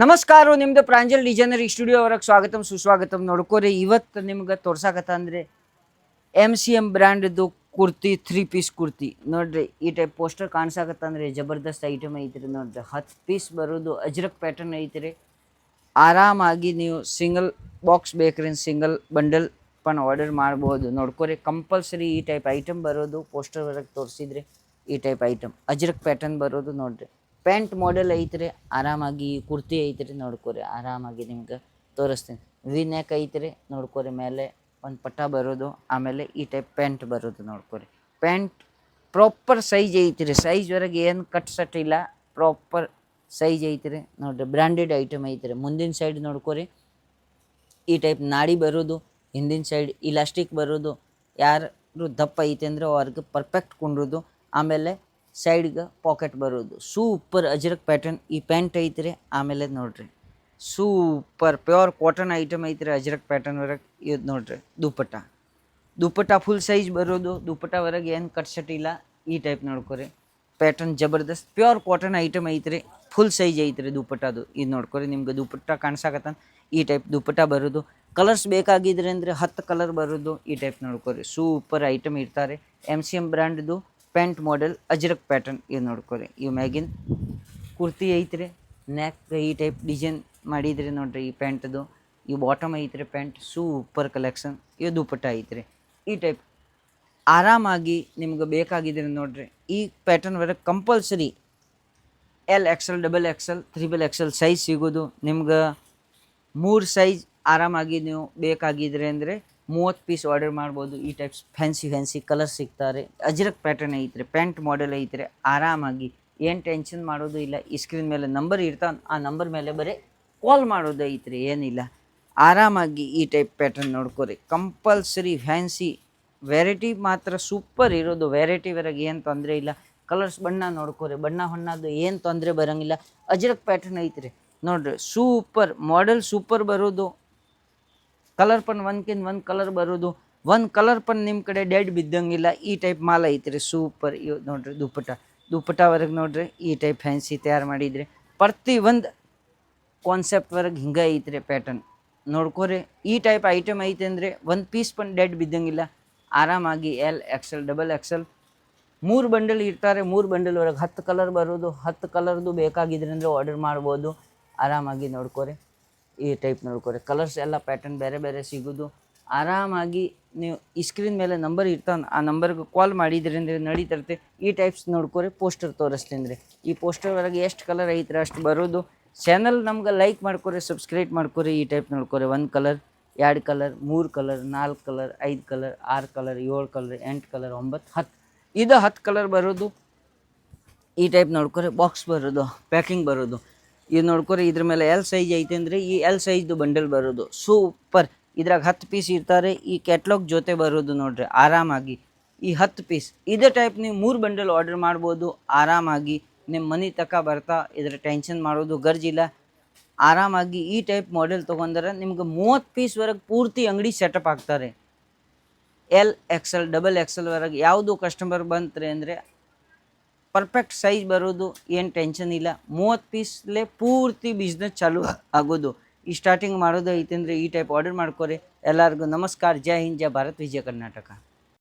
ನಮಸ್ಕಾರ ನಿಮ್ದು Pranjal designer studio ಅವರಿಗೆ ಸ್ವಾಗತಂ ಸುಸ್ವಾಗತಂ. ನೋಡ್ಕೋರಿ ಇವತ್ತು ನಿಮ್ಗೆ ತೋರ್ಸಾಕತ್ತ ಅಂದರೆ MCM ಬ್ರ್ಯಾಂಡ್ದು ಕುರ್ತಿ 3 ಪೀಸ್ ಕುರ್ತಿ ನೋಡ್ರಿ. ಈ ಟೈಪ್ ಪೋಸ್ಟರ್ ಕಾಣಿಸಾಕತ್ತ ಅಂದರೆ ಜಬರ್ದಸ್ತ್ ಐಟಮ್ ಐತ್ರಿ ನೋಡ್ರಿ. 10 ಪೀಸ್ ಬರೋದು ಅಜ್ರಕ್ ಪ್ಯಾಟರ್ನ್ ಐತ್ರಿ. ಆರಾಮಾಗಿ ನೀವು ಸಿಂಗಲ್ ಬಾಕ್ಸ್ ಬೇಕ್ರಿ, ಸಿಂಗಲ್ ಬಂಡಲ್ ಪನ್ ಆರ್ಡರ್ ಮಾಡ್ಬೋದು. ನೋಡ್ಕೋರಿ ಕಂಪಲ್ಸರಿ ಈ ಟೈಪ್ ಐಟಮ್ ಬರೋದು. ಪೋಸ್ಟರ್ ಹೊರಗೆ ತೋರಿಸಿದ್ರೆ ಈ ಟೈಪ್ ಐಟಮ್ ಅಜ್ರಕ್ ಪ್ಯಾಟರ್ನ್ ಬರೋದು ನೋಡ್ರಿ. ಪ್ಯಾಂಟ್ ಮಾಡೆಲ್ ಐತ್ರಿ. ಆರಾಮಾಗಿ ಕುರ್ತಿ ಐತ್ರಿ. ನೋಡ್ಕೋರಿ ಆರಾಮಾಗಿ ನಿಮ್ಗೆ ತೋರಿಸ್ತೀನಿ. ವಿ ನೆಕ್ ಐತ್ರಿ. ನೋಡ್ಕೋರಿ ಮೇಲೆ ಒಂದು ಪಟ್ಟ ಬರೋದು, ಆಮೇಲೆ ಈ ಟೈಪ್ ಪ್ಯಾಂಟ್ ಬರೋದು. ನೋಡ್ಕೋರಿ ಪ್ಯಾಂಟ್ ಪ್ರಾಪರ್ ಸೈಜ್ ಐತ್ರಿ. ಸೈಜ್ ಹೊರಗೆ ಏನು ಕಟ್ ಸಟ್ ಇಲ್ಲ, ಪ್ರಾಪರ್ ಸೈಜ್ ಐತ್ರಿ. ನೋಡ್ರಿ ಬ್ರ್ಯಾಂಡೆಡ್ ಐಟಮ್ ಐತ್ರಿ. ಮುಂದಿನ ಸೈಡ್ ನೋಡ್ಕೋರಿ ಈ ಟೈಪ್ ನಾಡಿ ಬರೋದು, ಹಿಂದಿನ ಸೈಡ್ ಇಲಾಸ್ಟಿಕ್ ಬರೋದು. ಯಾರು ದಪ್ಪ ಐತೆ ಅಂದರೆ ಅವ್ರಿಗೆ ಪರ್ಫೆಕ್ಟ್ ಕುಂಡ್ರೋದು. ಆಮೇಲೆ ಸೈಡ್ಗೆ ಪಾಕೆಟ್ ಬರೋದು. ಸೂಪರ್ ಅಜ್ರಕ್ ಪ್ಯಾಟರ್ನ್ ಈ ಪ್ಯಾಂಟ್ ಐತ್ರಿ. ಆಮೇಲೆ ನೋಡ್ರಿ ಸೂಪರ್ ಪ್ಯೂರ್ ಕಾಟನ್ ಐಟಮ್ ಐತ್ರಿ. ಅಜ್ರಕ್ ಪ್ಯಾಟರ್ನ್ ಹೊರಗೆ ಇದು ನೋಡ್ರಿ ದುಪ್ಪಟ್ಟ ಫುಲ್ ಸೈಜ್ ಬರೋದು. ದುಪ್ಪಟ್ಟ ಹೊರಗೆ ಏನು ಕಟ್ ಶಟ್ ಇಲ್ಲ. ಈ ಟೈಪ್ ನೋಡ್ಕೊರಿ ಪ್ಯಾಟರ್ನ್ ಜಬರ್ದಸ್ತ್ ಪ್ಯೂರ್ ಕಾಟನ್ ಐಟಮ್ ಐತ್ರಿ. ಫುಲ್ ಸೈಜ್ ಐತ್ರಿ ದುಪ್ಪಟ್ಟದು. ಇದು ನೋಡ್ಕೊರಿ ನಿಮ್ಗೆ ದುಪ್ಪಟ್ಟ ಕಾಣಿಸಾಕತ್ತ ಈ ಟೈಪ್ ದುಪ್ಪಟ್ಟ ಬರೋದು. ಕಲರ್ಸ್ ಬೇಕಾಗಿದ್ರೆ ಅಂದರೆ 10 ಕಲರ್ ಬರೋದು. ಈ ಟೈಪ್ ನೋಡ್ಕೊರಿ ಸೂಪರ್ ಐಟಮ್ ಇರ್ತಾರೆ. MCM ಬ್ರ್ಯಾಂಡ್ದು ಪ್ಯಾಂಟ್ ಮಾಡೆಲ್ ಅಜ್ರಕ್ ಪ್ಯಾಟರ್ನ್ ಇದು ನೋಡ್ಕೊರಿ. ಇವು ಮ್ಯಾಗಿನ ಕುರ್ತಿ ಐತ್ರಿ. ನೆಕ್ ಈ ಟೈಪ್ ಡಿಸೈನ್ ಮಾಡಿದ್ರಿ ನೋಡ್ರಿ. ಈ ಪ್ಯಾಂಟ್ದು ಈ ಬಾಟಮ್ ಐತ್ರಿ. Pant super collection. ಇದು ದುಪ್ಪಟ್ಟ ಐತ್ರಿ. ಈ ಟೈಪ್ ಆರಾಮಾಗಿ ನಿಮ್ಗೆ ಬೇಕಾಗಿದ್ರೆ ನೋಡ್ರಿ ಈ ಪ್ಯಾಟರ್ನ್ ಹೊರಗೆ compulsory L XL XXL XXL size ಸಿಗೋದು. ನಿಮ್ಗೆ 3 ಸೈಜ್ ಆರಾಮಾಗಿ ನೀವು ಬೇಕಾಗಿದ್ರೆ ಅಂದರೆ 30 ಪೀಸ್ ಆರ್ಡರ್ ಮಾಡ್ಬೋದು. ಈ ಟೈಪ್ಸ್ ಫ್ಯಾನ್ಸಿ ಕಲರ್ ಸಿಗ್ತಾರೆ. ಅಜ್ರಕ್ ಪ್ಯಾಟರ್ನ್ ಐತ್ರಿ. ಪ್ಯಾಂಟ್ ಮಾಡೆಲ್ ಐತ್ರಿ. ಆರಾಮಾಗಿ ಏನು ಟೆನ್ಷನ್ ಮಾಡೋದು ಇಲ್ಲ. ಈ ಸ್ಕ್ರೀನ್ ಮೇಲೆ ನಂಬರ್ ಇರ್ತಾವೆ, ಆ ನಂಬರ್ ಮೇಲೆ ಬರೀ ಕಾಲ್ ಮಾಡೋದು ಐತ್ರಿ, ಏನಿಲ್ಲ. ಆರಾಮಾಗಿ ಈ ಟೈಪ್ ಪ್ಯಾಟರ್ನ್ ನೋಡ್ಕೊರಿ. ಕಂಪಲ್ಸರಿ ಫ್ಯಾನ್ಸಿ ವೆರೈಟಿ ಮಾತ್ರ ಸೂಪರ್ ಇರೋದು. ವೆರೈಟಿ ಹೊರಗೆ ಏನು ತೊಂದರೆ ಇಲ್ಲ. ಕಲರ್ಸ್ ಬಣ್ಣ ನೋಡ್ಕೊರಿ. ಬಣ್ಣ ಹೊಣ್ಣದು ಏನು ತೊಂದರೆ ಬರೋಂಗಿಲ್ಲ. ಅಜ್ರಕ್ ಪ್ಯಾಟರ್ನ್ ಐತ್ರಿ ನೋಡ್ರಿ. ಸೂಪರ್ ಮಾಡೆಲ್ ಸೂಪರ್ ಬರೋದು. ಕಲರ್ ಪನ್ ಒಂದ್ಕಿಂತ ಒಂದು ಕಲರ್ ಬರೋದು. ಒಂದು ಕಲರ್ ಪನ್ ನಿಮ್ಮ ಕಡೆ ಡೆಡ್ ಬಿದ್ದಂಗಿಲ್ಲ. ಈ ಟೈಪ್ ಮಾಲ್ ಐತ್ರಿ. ಸೂಪರ್ ಇವು ನೋಡ್ರಿ ದುಪ್ಪಟ್ಟವರೆಗೆ ನೋಡ್ರಿ ಈ ಟೈಪ್ ಫ್ಯಾನ್ಸಿ ತಯಾರು ಮಾಡಿದ್ರಿ. ಪ್ರತಿ ಒಂದು ಕಾನ್ಸೆಪ್ಟ್ ವರ್ಗೆ ಹಿಂಗೆ ಐತ್ರಿ ಪ್ಯಾಟರ್ನ್ ನೋಡ್ಕೋರಿ. ಈ ಟೈಪ್ ಐಟಮ್ ಐತೆ ಅಂದರೆ ಒಂದು ಪೀಸ್ ಪನ್ ಡೆಡ್ ಬಿದ್ದಂಗಿಲ್ಲ. ಆರಾಮಾಗಿ L XL XXL 3 ಬಂಡಲ್ ಇರ್ತಾರೆ. 3 ಬಂಡಲ್ ಒಳಗೆ 10 ಕಲರ್ ಬರೋದು. 10 ಕಲರ್ದು ಬೇಕಾಗಿದ್ರೆ ಅಂದರೆ ಆರ್ಡರ್ ಮಾಡ್ಬೋದು. ಆರಾಮಾಗಿ ನೋಡ್ಕೋರಿ ಈ ಟೈಪ್ ನೋಡ್ಕೊರಿ. ಕಲರ್ಸ್ ಎಲ್ಲ ಪ್ಯಾಟರ್ನ್ ಬೇರೆ ಬೇರೆ ಸಿಗೋದು. ಆರಾಮಾಗಿ ನೀವು ಈ ಸ್ಕ್ರೀನ್ ಮೇಲೆ ನಂಬರ್ ಇರ್ತಾನೆ, ಆ ನಂಬರ್ಗೆ ಕಾಲ್ ಮಾಡಿದ್ರಿ ಅಂದರೆ ನಡೀತಿರ್ತೆ. ಈ ಟೈಪ್ಸ್ ನೋಡ್ಕೊರಿ. ಪೋಸ್ಟರ್ ತೋರಿಸ್ತೀನಿ ರೀ. ಈ ಪೋಸ್ಟರ್ ಒಳಗೆ ಎಷ್ಟು ಕಲರ್ ಐತ್ರಿ ಅಷ್ಟು ಬರೋದು. ಚಾನಲ್ ನಮ್ಗೆ ಲೈಕ್ ಮಾಡ್ಕೊರಿ, ಸಬ್ಸ್ಕ್ರೈಬ್ ಮಾಡ್ಕೊರಿ. ಈ ಟೈಪ್ ನೋಡ್ಕೊರಿ. 1 colour 2 colour 3 colour 4 colour 5 colour 6 colour 7 colour 8 colour 9 10 ಇದು 10 ಕಲರ್ ಬರೋದು. ಈ ಟೈಪ್ ನೋಡ್ಕೊರಿ. ಬಾಕ್ಸ್ ಬರೋದು, ಪ್ಯಾಕಿಂಗ್ ಬರೋದು. ಇದು ನೋಡ್ಕೊರಿ. ಇದ್ರ ಮೇಲೆ L ಸೈಜ್ ಐತೆ ಅಂದರೆ ಈ L ಸೈಜ್ದು ಬಂಡಲ್ ಬರೋದು. ಸೂಪರ್. ಇದ್ರಾಗ 10 ಪೀಸ್ ಇರ್ತಾರೆ. ಈ ಕ್ಯಾಟ್ಲಾಗ್ ಜೊತೆ ಬರೋದು ನೋಡ್ರಿ. ಆರಾಮಾಗಿ ಈ 10 ಪೀಸ್ ಇದೇ ಟೈಪ್ ನೀವು 3 ಬಂಡಲ್ ಆರ್ಡರ್ ಮಾಡ್ಬೋದು. ಆರಾಮಾಗಿ ನಿಮ್ಮ ಮನೆ ತನಕ ಬರ್ತಾ. ಇದ್ರ ಟೆನ್ಷನ್ ಮಾಡೋದು ಗರ್ಜಿಲ್ಲ. ಆರಾಮಾಗಿ ಈ ಟೈಪ್ ಮಾಡೆಲ್ ತೊಗೊಂಡ್ರೆ ನಿಮ್ಗೆ 30 ಪೀಸ್ವರೆಗೆ ಪೂರ್ತಿ ಅಂಗಡಿ ಸೆಟಪ್ ಆಗ್ತಾರೆ. L XL XXL ವರೆಗೆ ಯಾವುದು ಕಸ್ಟಮರ್ ಬಂತ್ರಿ ಅಂದರೆ ಪರ್ಫೆಕ್ಟ್ ಸೈಜ್ ಬರೋದು. ಏನು ಟೆನ್ಷನ್ ಇಲ್ಲ. 30 ಪೀಸ್ಲೇ ಪೂರ್ತಿ ಬಿಸ್ನೆಸ್ ಚಾಲು ಆಗೋದು. ಈ ಸ್ಟಾರ್ಟಿಂಗ್ ಮಾಡೋದು ಐತೆ ಅಂದರೆ ಈ ಟೈಪ್ ಆರ್ಡರ್ ಮಾಡ್ಕೊರಿ. ಎಲ್ಲರಿಗೂ ನಮಸ್ಕಾರ. ಜೈ ಹಿಂದ್, ಜೈ ಭಾರತ್, ವಿಜಯ ಕರ್ನಾಟಕ.